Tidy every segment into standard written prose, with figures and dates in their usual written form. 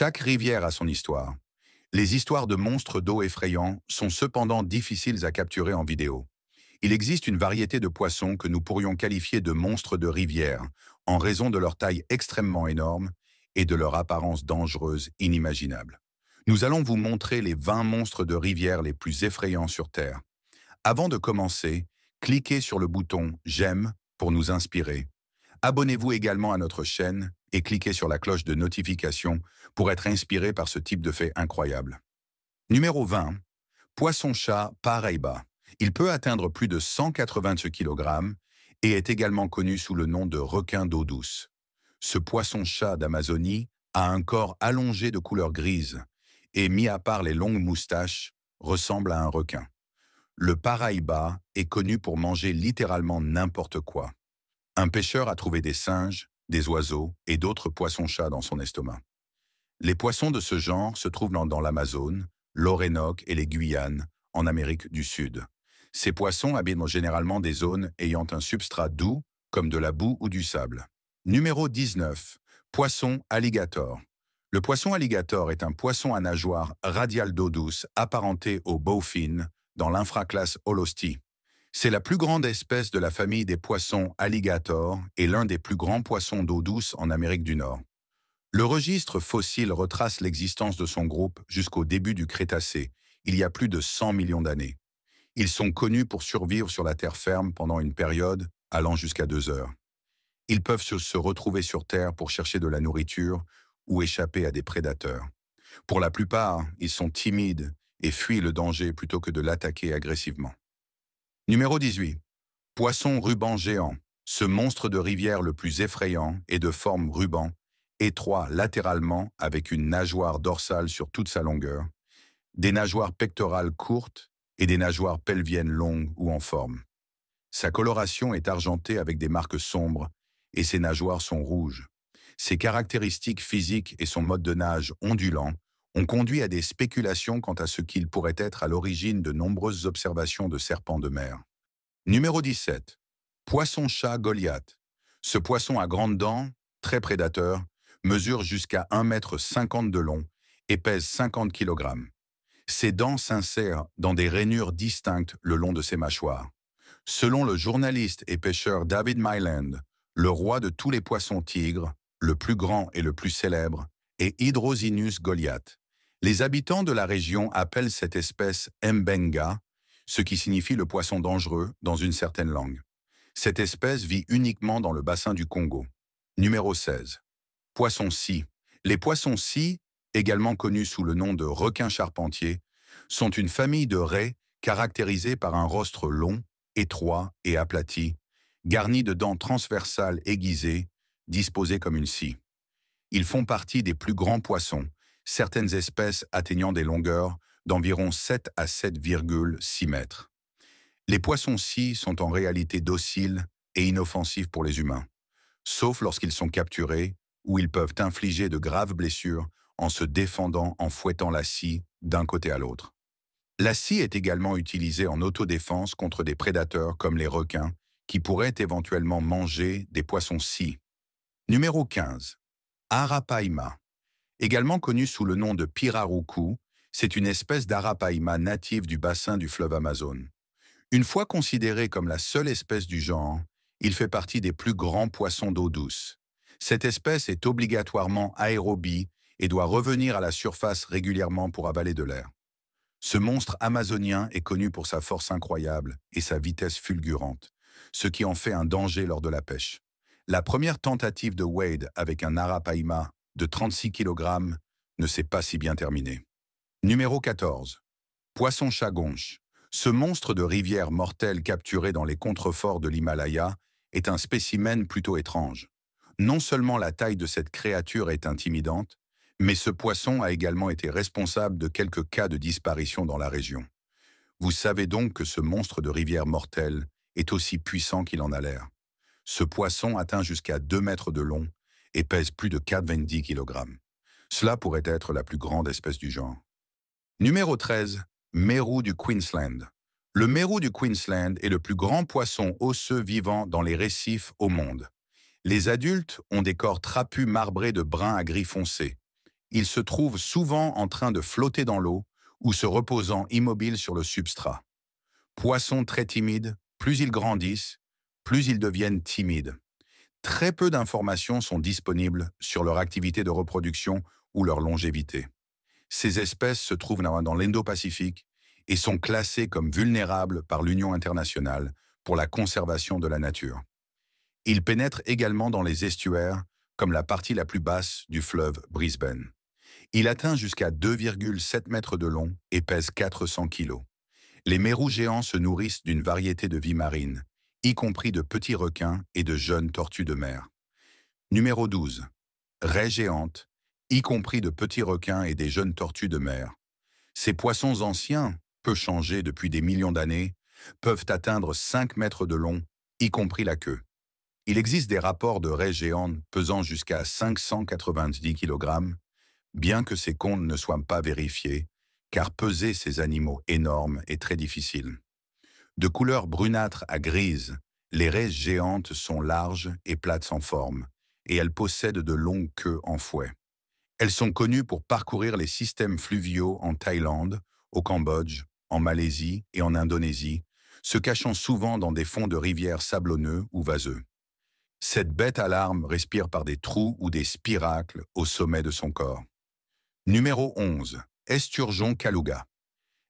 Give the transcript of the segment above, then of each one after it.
Chaque rivière a son histoire. Les histoires de monstres d'eau effrayants sont cependant difficiles à capturer en vidéo. Il existe une variété de poissons que nous pourrions qualifier de monstres de rivière, en raison de leur taille extrêmement énorme et de leur apparence dangereuse inimaginable. Nous allons vous montrer les 20 monstres de rivière les plus effrayants sur Terre. Avant de commencer, cliquez sur le bouton « J'aime » pour nous inspirer. Abonnez-vous également à notre chaîne et cliquez sur la cloche de notification pour être inspiré par ce type de fait incroyable. Numéro 20. Poisson-chat Paraíba. Il peut atteindre plus de 180 kg et est également connu sous le nom de requin d'eau douce. Ce poisson-chat d'Amazonie a un corps allongé de couleur grise et, mis à part les longues moustaches, ressemble à un requin. Le Paraíba est connu pour manger littéralement n'importe quoi. Un pêcheur a trouvé des singes, des oiseaux et d'autres poissons-chats dans son estomac. Les poissons de ce genre se trouvent dans l'Amazone, l'Orénoque et les Guyanes, en Amérique du Sud. Ces poissons habitent généralement des zones ayant un substrat doux, comme de la boue ou du sable. Numéro 19. Poisson alligator. Le poisson alligator est un poisson à nageoire radiale d'eau douce apparenté au bowfin dans l'infraclasse Holosti. C'est la plus grande espèce de la famille des poissons alligator et l'un des plus grands poissons d'eau douce en Amérique du Nord. Le registre fossile retrace l'existence de son groupe jusqu'au début du Crétacé, il y a plus de 100 millions d'années. Ils sont connus pour survivre sur la terre ferme pendant une période allant jusqu'à 2 heures. Ils peuvent se retrouver sur Terre pour chercher de la nourriture ou échapper à des prédateurs. Pour la plupart, ils sont timides et fuient le danger plutôt que de l'attaquer agressivement. Numéro 18. Poisson ruban géant. Ce monstre de rivière le plus effrayant est de forme ruban, étroit latéralement avec une nageoire dorsale sur toute sa longueur, des nageoires pectorales courtes et des nageoires pelviennes longues ou en forme. Sa coloration est argentée avec des marques sombres et ses nageoires sont rouges. Ses caractéristiques physiques et son mode de nage ondulant ont conduit à des spéculations quant à ce qu'il pourrait être à l'origine de nombreuses observations de serpents de mer. Numéro 17. Poisson-chat Goliath. Ce poisson à grandes dents, très prédateur, mesure jusqu'à 1,50 m de long et pèse 50 kg. Ses dents s'insèrent dans des rainures distinctes le long de ses mâchoires. Selon le journaliste et pêcheur David Myland, le roi de tous les poissons tigres, le plus grand et le plus célèbre, est Hydrosinus goliath. Les habitants de la région appellent cette espèce Mbenga, ce qui signifie le poisson dangereux dans une certaine langue. Cette espèce vit uniquement dans le bassin du Congo. Numéro 16. Poisson-scie. Les poissons-scie, également connus sous le nom de requins charpentiers, sont une famille de raies caractérisée par un rostre long, étroit et aplati, garni de dents transversales aiguisées, disposées comme une scie. Ils font partie des plus grands poissons, certaines espèces atteignant des longueurs d'environ 7 à 7,6 mètres. Les poissons-scie sont en réalité dociles et inoffensifs pour les humains, sauf lorsqu'ils sont capturés, où ils peuvent infliger de graves blessures en se défendant en fouettant la scie d'un côté à l'autre. La scie est également utilisée en autodéfense contre des prédateurs comme les requins, qui pourraient éventuellement manger des poissons-scie. Numéro 15. Arapaima. Également connu sous le nom de pirarucu, c'est une espèce d'arapaima native du bassin du fleuve Amazone. Une fois considéré comme la seule espèce du genre, il fait partie des plus grands poissons d'eau douce. Cette espèce est obligatoirement aérobie et doit revenir à la surface régulièrement pour avaler de l'air. Ce monstre amazonien est connu pour sa force incroyable et sa vitesse fulgurante, ce qui en fait un danger lors de la pêche. La première tentative de Wade avec un arapaima de 36 kg ne s'est pas si bien terminée. Numéro 14. Poisson-chat-gonche. Ce monstre de rivière mortel capturé dans les contreforts de l'Himalaya est un spécimen plutôt étrange. Non seulement la taille de cette créature est intimidante, mais ce poisson a également été responsable de quelques cas de disparition dans la région. Vous savez donc que ce monstre de rivière mortel est aussi puissant qu'il en a l'air. Ce poisson atteint jusqu'à 2 mètres de long et pèse plus de 90 kg. Cela pourrait être la plus grande espèce du genre. Numéro 13. Mérou du Queensland. Le mérou du Queensland est le plus grand poisson osseux vivant dans les récifs au monde. Les adultes ont des corps trapus marbrés de brun à gris foncé Il se trouve souvent en train de flotter dans l'eau ou se reposant immobile sur le substrat. Poissons très timides, plus ils grandissent, plus ils deviennent timides. Très peu d'informations sont disponibles sur leur activité de reproduction ou leur longévité. Ces espèces se trouvent dans l'Indo-Pacifique et sont classées comme vulnérables par l'Union internationale pour la conservation de la nature. Ils pénètrent également dans les estuaires, comme la partie la plus basse du fleuve Brisbane. Il atteint jusqu'à 2,7 mètres de long et pèse 400 kilos. Les mérous géants se nourrissent d'une variété de vie marine, y compris de petits requins et de jeunes tortues de mer. Numéro 12. Raies géantes, y compris de petits requins et des jeunes tortues de mer. Ces poissons anciens, peu changés depuis des millions d'années, peuvent atteindre 5 mètres de long, y compris la queue. Il existe des rapports de raies géantes pesant jusqu'à 590 kg, bien que ces comptes ne soient pas vérifiés, car peser ces animaux énormes est très difficile. De couleur brunâtre à grise, les raies géantes sont larges et plates sans forme, et elles possèdent de longues queues en fouet. Elles sont connues pour parcourir les systèmes fluviaux en Thaïlande, au Cambodge, en Malaisie et en Indonésie, se cachant souvent dans des fonds de rivières sablonneux ou vaseux. Cette bête à larmes respire par des trous ou des spiracles au sommet de son corps. Numéro 11. Esturgeon calouga.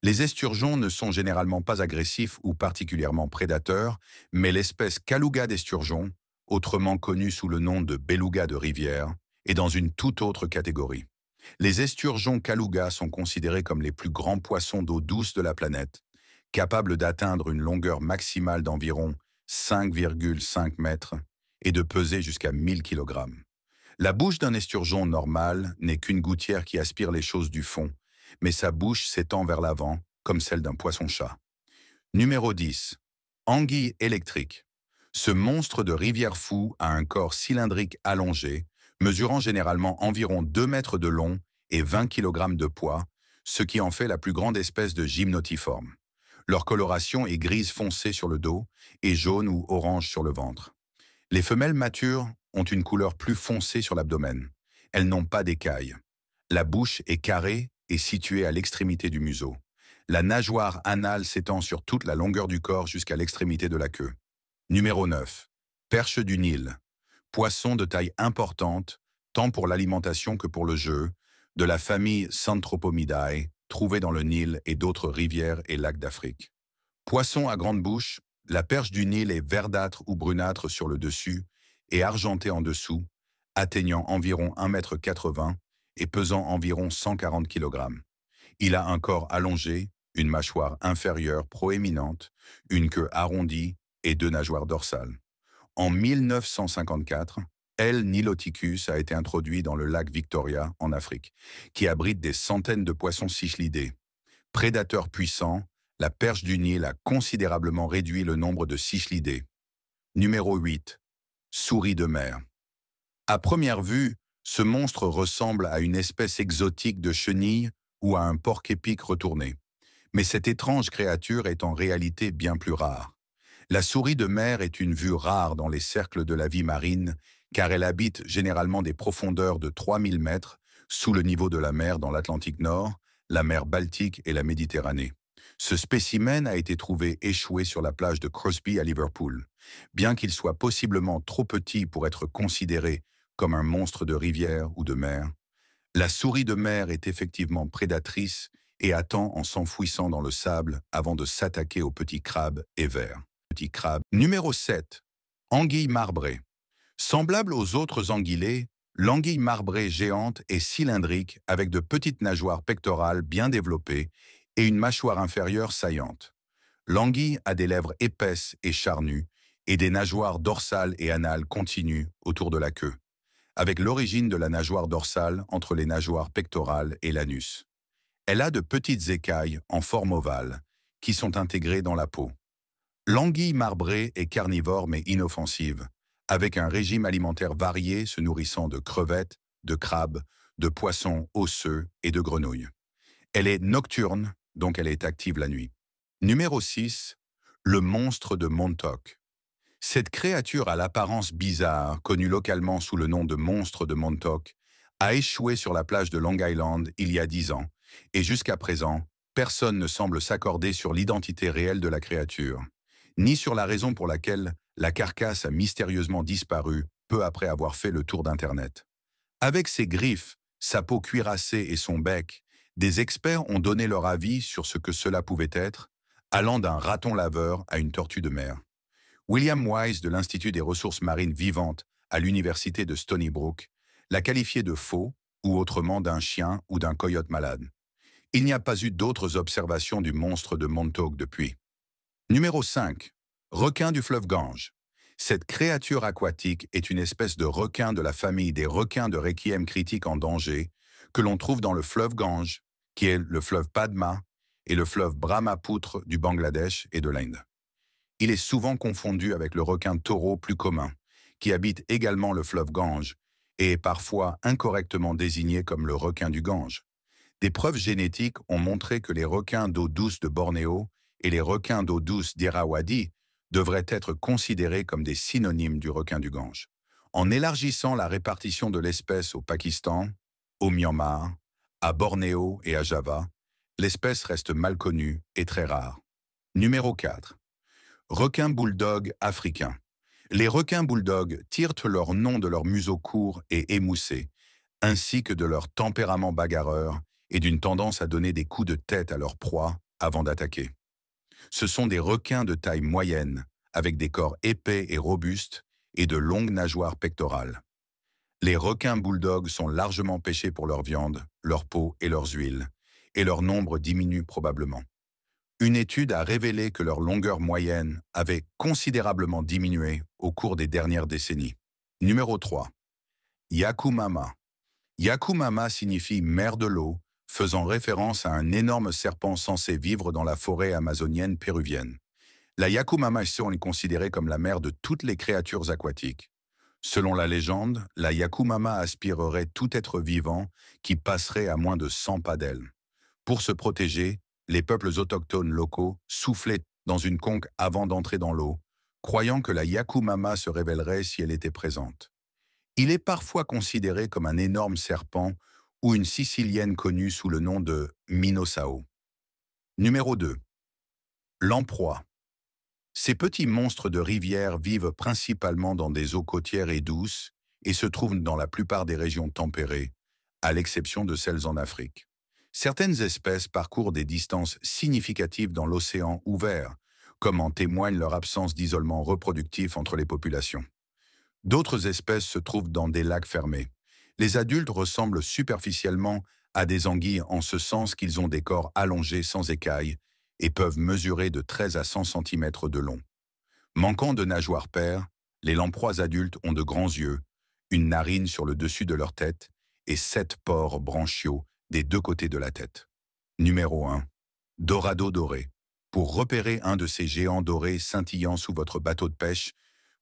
Les esturgeons ne sont généralement pas agressifs ou particulièrement prédateurs, mais l'espèce calouga d'esturgeon, autrement connue sous le nom de beluga de rivière, est dans une toute autre catégorie. Les esturgeons calouga sont considérés comme les plus grands poissons d'eau douce de la planète, capables d'atteindre une longueur maximale d'environ 5,5 mètres et de peser jusqu'à 1000 kg. La bouche d'un esturgeon normal n'est qu'une gouttière qui aspire les choses du fond, mais sa bouche s'étend vers l'avant, comme celle d'un poisson-chat. Numéro 10. Anguille électrique. Ce monstre de rivière fou a un corps cylindrique allongé, mesurant généralement environ 2 mètres de long et 20 kg de poids, ce qui en fait la plus grande espèce de gymnotiforme. Leur coloration est grise foncée sur le dos et jaune ou orange sur le ventre. Les femelles matures ont une couleur plus foncée sur l'abdomen. Elles n'ont pas d'écailles. La bouche est carrée et située à l'extrémité du museau. La nageoire anale s'étend sur toute la longueur du corps jusqu'à l'extrémité de la queue. Numéro 9. Perche du Nil. Poisson de taille importante, tant pour l'alimentation que pour le jeu, de la famille Santropomidae, trouvée dans le Nil et d'autres rivières et lacs d'Afrique. Poisson à grande bouche, la perche du Nil est verdâtre ou brunâtre sur le dessus et argentée en dessous, atteignant environ 1,80 m et pesant environ 140 kg. Il a un corps allongé, une mâchoire inférieure proéminente, une queue arrondie et 2 nageoires dorsales. En 1954, L. niloticus a été introduit dans le lac Victoria, en Afrique, qui abrite des centaines de poissons cichlidés. Prédateur puissant, la perche du Nil a considérablement réduit le nombre de cichlidés. Numéro 8. Souris de mer. À première vue, ce monstre ressemble à une espèce exotique de chenille ou à un porc-épic retourné. Mais cette étrange créature est en réalité bien plus rare. La souris de mer est une vue rare dans les cercles de la vie marine, car elle habite généralement des profondeurs de 3000 mètres sous le niveau de la mer dans l'Atlantique Nord, la mer Baltique et la Méditerranée. Ce spécimen a été trouvé échoué sur la plage de Crosby à Liverpool. Bien qu'il soit possiblement trop petit pour être considéré comme un monstre de rivière ou de mer, la souris de mer est effectivement prédatrice et attend en s'enfouissant dans le sable avant de s'attaquer aux petits crabes et vers. Numéro 7. Anguille marbrée. Semblable aux autres anguillés, l'anguille marbrée géante est cylindrique avec de petites nageoires pectorales bien développées et une mâchoire inférieure saillante. L'anguille a des lèvres épaisses et charnues et des nageoires dorsales et anales continues autour de la queue, avec l'origine de la nageoire dorsale entre les nageoires pectorales et l'anus. Elle a de petites écailles en forme ovale qui sont intégrées dans la peau. L'anguille marbrée est carnivore mais inoffensive, avec un régime alimentaire varié se nourrissant de crevettes, de crabes, de poissons osseux et de grenouilles. Elle est nocturne, donc elle est active la nuit. Numéro 6. Le monstre de Montauk. Cette créature à l'apparence bizarre, connue localement sous le nom de monstre de Montauk, a échoué sur la plage de Long Island il y a 10 ans, et jusqu'à présent, personne ne semble s'accorder sur l'identité réelle de la créature, ni sur la raison pour laquelle la carcasse a mystérieusement disparu peu après avoir fait le tour d'Internet. Avec ses griffes, sa peau cuirassée et son bec, des experts ont donné leur avis sur ce que cela pouvait être, allant d'un raton laveur à une tortue de mer. William Wise de l'Institut des ressources marines vivantes à l'université de Stony Brook l'a qualifié de faux, ou autrement d'un chien ou d'un coyote malade. Il n'y a pas eu d'autres observations du monstre de Montauk depuis. Numéro 5. Requin du fleuve Gange. Cette créature aquatique est une espèce de requin de la famille des requins de Requiem critique en danger que l'on trouve dans le fleuve Gange, qui est le fleuve Padma et le fleuve Brahmapoutre du Bangladesh et de l'Inde. Il est souvent confondu avec le requin taureau plus commun, qui habite également le fleuve Gange et est parfois incorrectement désigné comme le requin du Gange. Des preuves génétiques ont montré que les requins d'eau douce de Bornéo et les requins d'eau douce d'Irrawaddy devraient être considérés comme des synonymes du requin du Gange. En élargissant la répartition de l'espèce au Pakistan, au Myanmar, à Bornéo et à Java, l'espèce reste mal connue et très rare. Numéro 4. Requin bulldog africain. Les requins bulldogs tirent leur nom de leur museau court et émoussé, ainsi que de leur tempérament bagarreur et d'une tendance à donner des coups de tête à leur proie avant d'attaquer. Ce sont des requins de taille moyenne, avec des corps épais et robustes et de longues nageoires pectorales. Les requins bulldogs sont largement pêchés pour leur viande, leur peau et leurs huiles, et leur nombre diminue probablement. Une étude a révélé que leur longueur moyenne avait considérablement diminué au cours des dernières décennies. Numéro 3. Yakumama. Yakumama signifie mer de l'eau, faisant référence à un énorme serpent censé vivre dans la forêt amazonienne péruvienne. La Yakumama est considérée comme la mère de toutes les créatures aquatiques. Selon la légende, la Yakumama aspirerait tout être vivant qui passerait à moins de 100 pas d'elle. Pour se protéger, les peuples autochtones locaux soufflaient dans une conque avant d'entrer dans l'eau, croyant que la Yakumama se révélerait si elle était présente. Il est parfois considéré comme un énorme serpent ou une sicilienne connue sous le nom de Minosao. Numéro 2. Lamproie. Ces petits monstres de rivière vivent principalement dans des eaux côtières et douces et se trouvent dans la plupart des régions tempérées, à l'exception de celles en Afrique. Certaines espèces parcourent des distances significatives dans l'océan ouvert, comme en témoigne leur absence d'isolement reproductif entre les populations. D'autres espèces se trouvent dans des lacs fermés. Les adultes ressemblent superficiellement à des anguilles en ce sens qu'ils ont des corps allongés sans écailles et peuvent mesurer de 13 à 100 cm de long. Manquant de nageoires paires, les lamproies adultes ont de grands yeux, une narine sur le dessus de leur tête et 7 pores branchiaux des deux côtés de la tête. Numéro 1. Dorado doré. Pour repérer un de ces géants dorés scintillant sous votre bateau de pêche,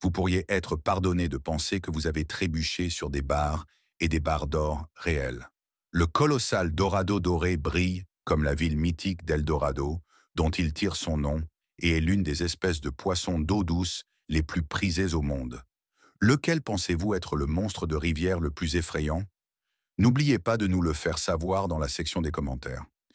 vous pourriez être pardonné de penser que vous avez trébuché sur des barres et des barres d'or réelles. Le colossal Dorado doré brille comme la ville mythique d'Eldorado, dont il tire son nom, et est l'une des espèces de poissons d'eau douce les plus prisées au monde. Lequel pensez-vous être le monstre de rivière le plus effrayant? N'oubliez pas de nous le faire savoir dans la section des commentaires.